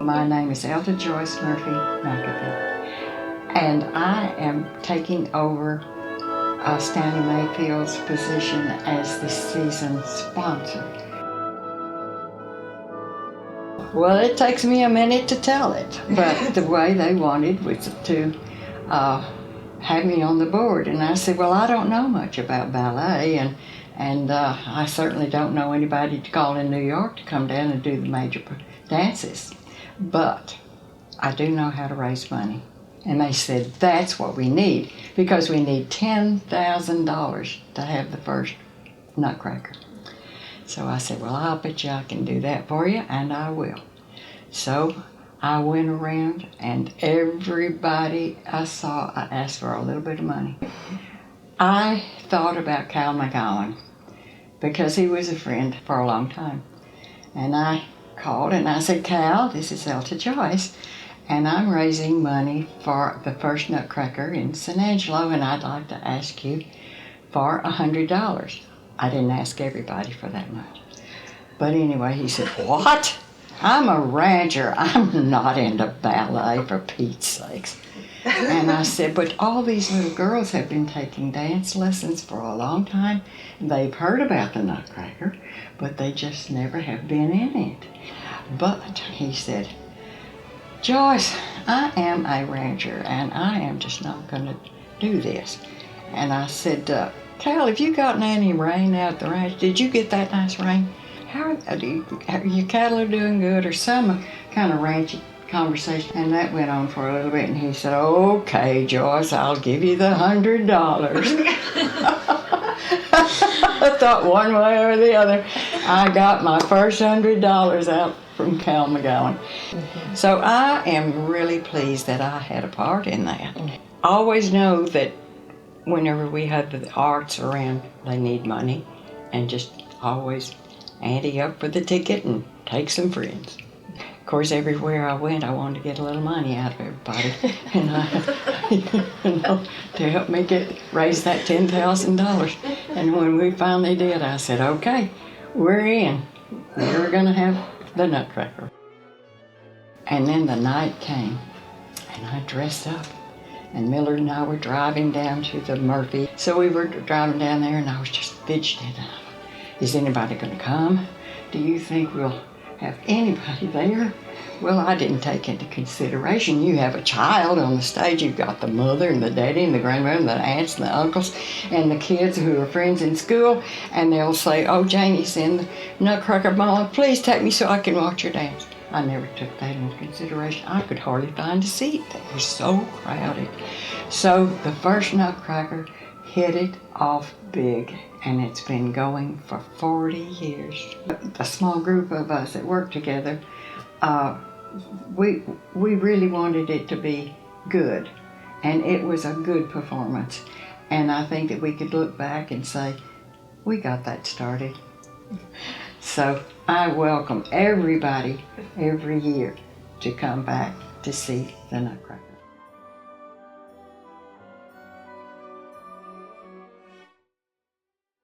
My name is Elta Joyce Murphey McAfee, and I am taking over Stanley Mayfield's position as the season sponsor. Well, it takes me a minute to tell it, but the way they wanted was to have me on the board, and I said, well, I don't know much about ballet, and I certainly don't know anybody to call in New York to come down and do the major dances, but I do know how to raise money. And they said, that's what we need, because we need $10,000 to have the first Nutcracker. So I said, well, I'll bet you I can do that for you, and I will. So I went around, and everybody I saw, I asked for a little bit of money. I thought about Cal McGowan, because he was a friend for a long time. And I called and I said, Cal, this is Elta Joyce, and I'm raising money for the first Nutcracker in San Angelo, and I'd like to ask you for $100. I didn't ask everybody for that much. But anyway, he said, what? I'm a rancher. I'm not into ballet, for Pete's sakes. And I said, but all these little girls have been taking dance lessons for a long time. They've heard about the Nutcracker, but they just never have been in it. But he said, Joyce, I am a rancher, and I am just not going to do this. And I said, Cal, have you gotten any rain out at the ranch? Did you get that nice rain? How are your cattle are doing good, or some kind of ranchy conversation? And that went on for a little bit, and he said, okay, Joyce, I'll give you the $100. I thought one way or the other, I got my first $100 out from Cal McGowan. Mm-hmm. So I am really pleased that I had a part in that. Mm-hmm. I always know that whenever we have the arts around, they need money, and just always ante up for the ticket and take some friends. Of course, everywhere I went, I wanted to get a little money out of everybody, and to help me raise that $10,000. And when we finally did, I said, okay, we're in. We're going to have the Nutcracker. And then the night came, and I dressed up, and Millard and I were driving down to the Murphy. So we were driving down there, and I was just fidgeting. Is anybody going to come? Do you think we'll have anybody there? Well, I didn't take into consideration you have a child on the stage. You've got the mother and the daddy and the grandmother and the aunts and the uncles and the kids who are friends in school, and they'll say, oh, Janie's in the Nutcracker Ball. Please take me so I can watch her dance. I never took that into consideration. I could hardly find a seat. They were so crowded. So the first Nutcracker hit it off big, and it's been going for 40 years. A small group of us that work together, we really wanted it to be good, and it was a good performance. And I think that we could look back and say, we got that started. So I welcome everybody every year to come back to see the Nutcracker.